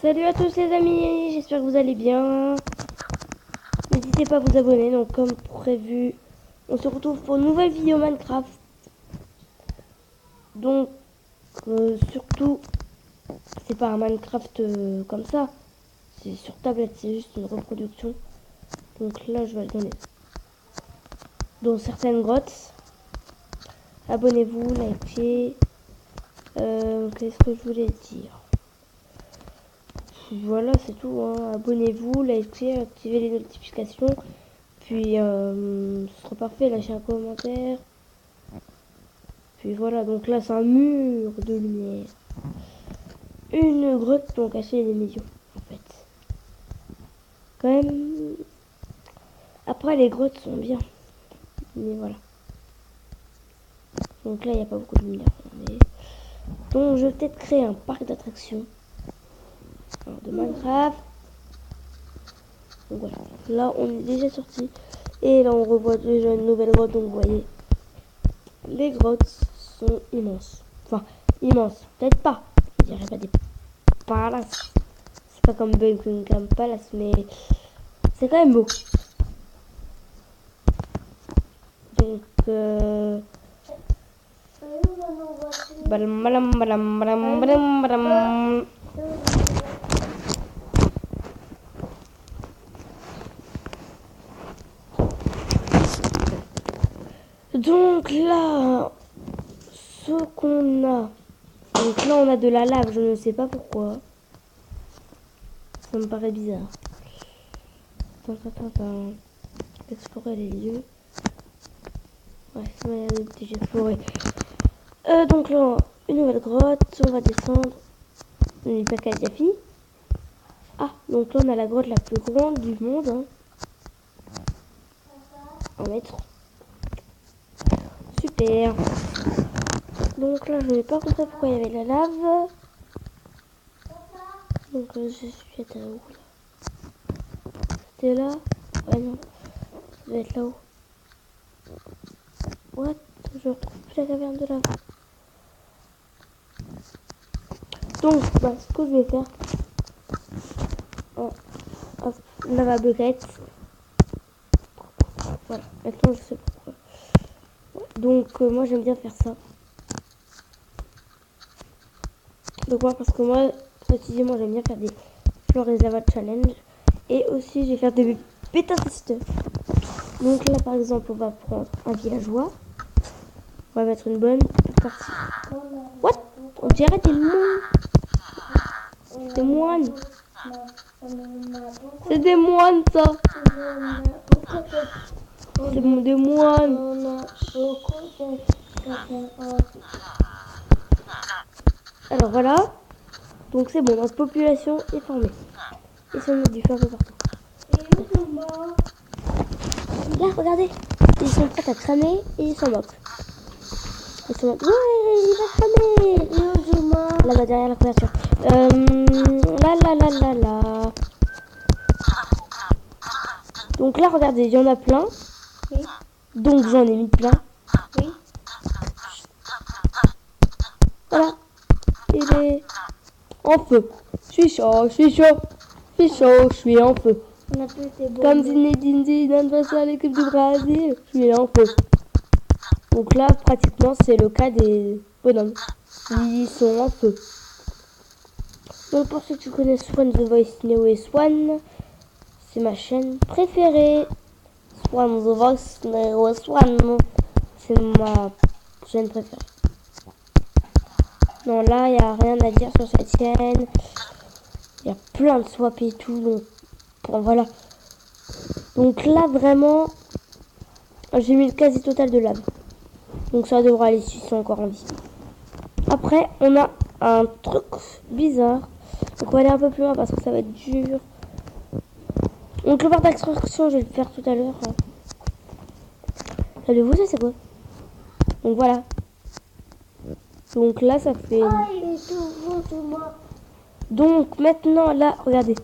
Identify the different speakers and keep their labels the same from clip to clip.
Speaker 1: Salut à tous les amis, j'espère que vous allez bien. N'hésitez pas à vous abonner, donc comme prévu, on se retrouve pour une nouvelle vidéo Minecraft. Donc, surtout, c'est pas un Minecraft comme ça, c'est sur tablette, c'est juste une reproduction. Donc là, je vais aller dans certaines grottes. Abonnez-vous, likez. Qu'est-ce que je voulais dire? Voilà, c'est tout, hein. Abonnez-vous, likez, activez les notifications. Puis, ce sera parfait, lâchez un commentaire. Puis voilà, donc là, c'est un mur de lumière. Une grotte pour cacher les maisons, en fait. Quand même... Après, les grottes sont bien. Mais voilà. Donc là, il n'y a pas beaucoup de lumière. Mais... Donc, je vais peut-être créer un parc d'attractions. De Minecraft. Donc voilà. Là, on est déjà sorti. Et là, on revoit déjà une nouvelle grotte. Donc, vous voyez, les grottes sont immenses. Enfin, immenses. Peut-être pas. Je dirais pas des palaces. C'est pas comme Buckingham Palace, mais c'est quand même beau. Donc, balam, balam, balam, balam, balam, balam. Donc là, ce qu'on a. Donc là, on a de la lave, je ne sais pas pourquoi. Ça me paraît bizarre. Explorer les lieux. Ouais, ça m'a l'air de déjà explorer. Donc là, une nouvelle grotte, on va descendre. On n'est pas qu'à déjà fini. Ah, donc là, on a la grotte la plus grande du monde. Hein. En mètre. Super. Donc là, je n'ai pas compris pourquoi il y avait de la lave. Donc je suis à où là? C'était là? Ouais, non. Ça doit être là-haut. What? Je retrouve plus la caverne de lave. Donc, bah, ce que je vais faire. Oh, hop, lava bucket. Voilà, maintenant je sais pourquoi. Donc, moi j'aime bien faire ça. Donc, moi, parce que moi, précisément, j'aime bien faire des Flores Lava Challenge. Et aussi, je vais faire des bêta testeurs. Donc là, par exemple, on va prendre un villageois. On va mettre une bonne partie. What? On dirait des moines. Des moines. C'est des moines, ça. C'est des moines. Alors voilà. Donc c'est bon, notre population est formée. Et ça nous dit un peu partout. Là, regardez. Ils sont prêts à cramer et ils s'en moquent. Ils sont moquent. Ouais, il va cramer. Là-bas derrière la couverture. Là. Donc là, regardez, il y en a plein. Oui. Donc j'en ai mis plein. Oui. Voilà. Il est en feu. Je suis chaud. Je suis en feu. Comme Zinedine Zidane face à l'équipe du Brésil, je suis en feu. Donc là, pratiquement, c'est le cas des bonhommes. Ils sont en feu. Donc pour ceux qui connaissent Swan The Voice Neo et Swan, c'est ma chaîne préférée. Swan The Voice Neo et Swan, c'est ma chaîne préférée. Non, là, il n'y a rien à dire sur cette chaîne. Il y a plein de swap et tout. Donc, bon, voilà. Donc là, vraiment, j'ai mis le quasi total de lave. Donc ça devra aller si ils sont encore en vie. Après, on a un truc bizarre. Donc on va aller un peu plus loin parce que ça va être dur. Donc le parc d'extraction, je vais le faire tout à l'heure. Savez-vous ça c'est quoi? Donc voilà. Donc là, ça fait... Donc maintenant, là, regardez.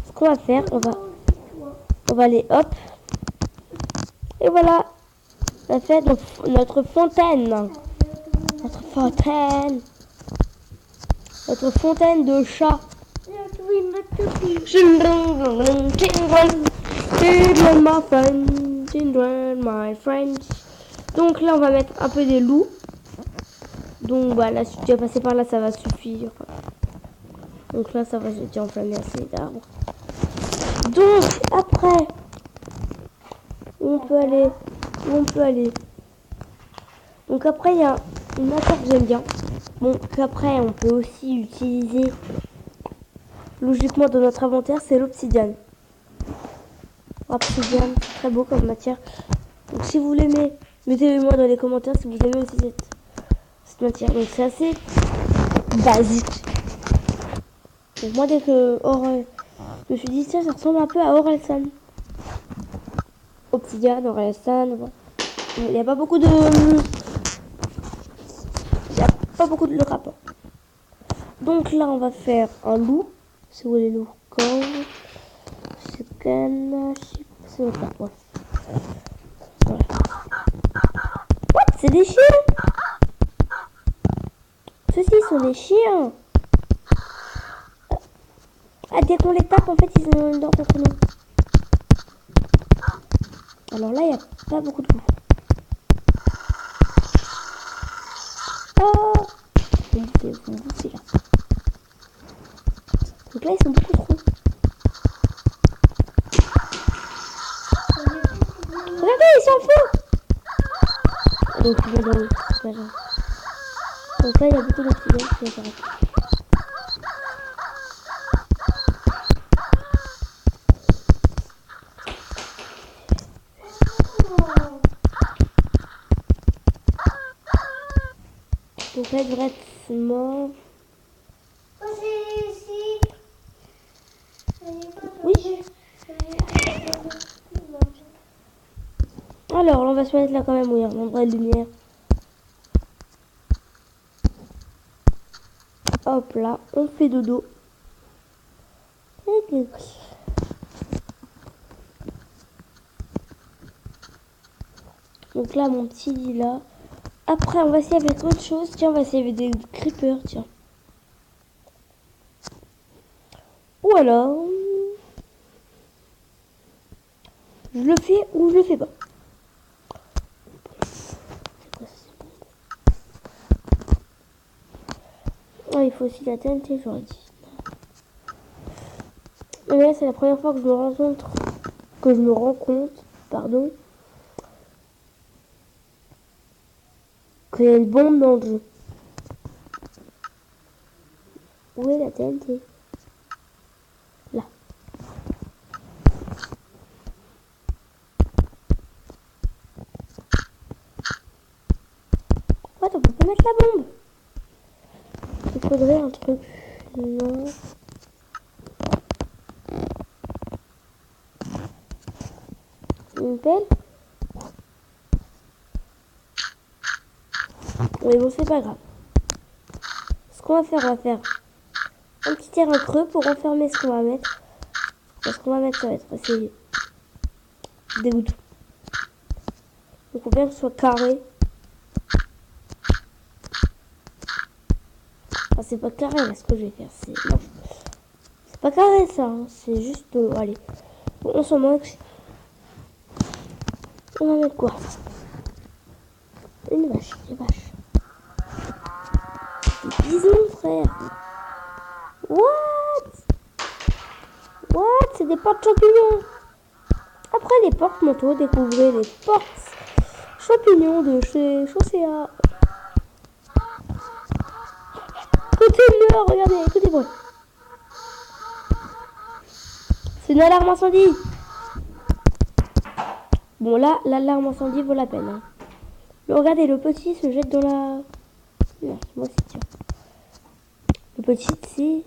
Speaker 1: Ce qu'on va faire, on va aller, hop. Et voilà. Ça fait notre fontaine. Notre fontaine de chat. Children, children, my friends, children, my friends. Donc là, on va mettre un peu des loups. Donc voilà, si tu as passé par là, ça va suffire. Donc là, ça va, j'ai déjà enflammé assez d'arbres. Donc après, où on peut aller? Où on peut aller? Donc après, il y a une matière que j'aime bien. Bon, qu'après, on peut aussi utiliser logiquement dans notre inventaire, c'est l'obsidiane. Obsidiane, c'est très beau comme matière. Donc si vous l'aimez, mettez-le-moi dans les commentaires si vous aimez aussi cette matière. Donc c'est assez basique. Donc moi, dès que je me suis dit, ça ressemble un peu à Orelsan. Obsidiane, Orelsan, voilà. Il n'y a pas beaucoup de... Il n'y a pas beaucoup de rapport. Donc là, on va faire un loup. Si vous voulez loup, comme... C'est le cas, ouais. Voilà. What? C'est des chiens? Ceux-ci sont des chiens. Ah, dès qu'on les tape, en fait, ils ont une dent contre nous. Alors là, il n'y a pas beaucoup de loups. Oh! Vous bouffez là. Donc là, ils sont beaucoup trop. Regardez, ils s'en foutent! Donc, il va dans l'eau. C'est pas grave. Donc là, il y a beaucoup d'obsidienne qui apparaissent. Donc là, il devrait être mort. Oui. Alors, on va se mettre là quand même où il y a un endroit de lumière. Hop là, on fait dodo. Donc là, mon petit lit là. Après, on va essayer avec autre chose. Tiens, on va essayer avec des creepers, tiens. Ou alors... je le fais ou je le fais pas. Ah, il faut aussi la TNT, j'aurais dit. Mais là, c'est la première fois que je me rends compte, pardon, qu'il y a une bombe dans le jeu. Où est la TNT? Là. What, on peut pas mettre la bombe? Il faudrait un truc. Non. Une pelle? Mais bon, c'est pas grave. Ce qu'on va faire, un petit terrain creux pour enfermer ce qu'on va mettre. Ce qu'on va mettre, ça va être assez dégoûtant. Donc, il faut bien que ce soit carré. Enfin, c'est pas carré là ce que je vais faire. C'est pas carré ça. Hein. C'est juste. Allez. Bon, on s'en moque. On va mettre quoi? Une vache. Des vaches. Des bisons, frère. What? C'est des portes champignons. Après les portes manteaux, découvrez les portes champignons de chez Chaussea. Côté nord, regardez, écoutez-moi. C'est une alarme incendie. Bon là, l'alarme incendie vaut la peine. Hein. Mais regardez, le petit se jette dans la... Non, moi aussi, tiens. Le petit, c'est...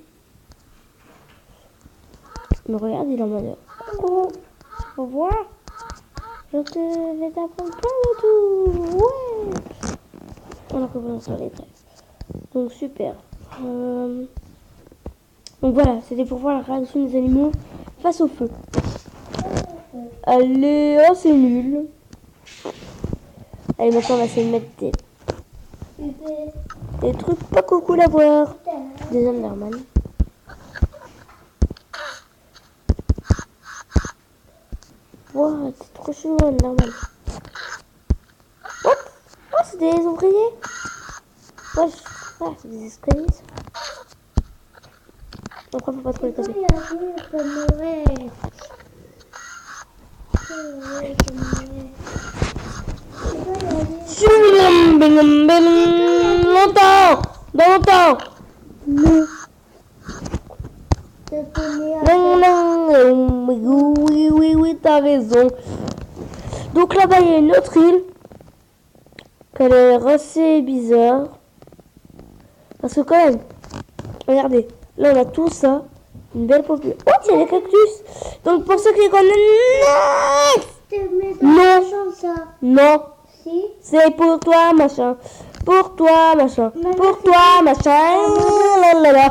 Speaker 1: Mais regarde, il est en mode... Oh, au revoir. Je vais t'apprendre plein de tout. Ouais. On a commencé sur les traits. Donc super. Donc voilà, c'était pour voir la réaction des animaux face au feu. Allez, oh c'est nul. Allez, maintenant on va essayer de mettre des trucs pas cool à voir. Des Enderman. Wow, c'est trop chelou, normal. Hop. Oh, c'est des ouvriers. Ouais, c'est des escaliers, ça. Après, faut pas trop les casser. Longtemps. Dans longtemps. Non. Non, oui, t'as raison. Donc là-bas, il y a une autre île. Qu'elle a l'air assez bizarre. Parce que quand même, regardez, là on a tout ça. Une belle population. Oh, il y a des cactus. Donc pour ceux qui connaissent... Non. Non.
Speaker 2: Si.
Speaker 1: C'est pour toi, machin. Pour toi, machin. Pour toi, machin. Là, là, là.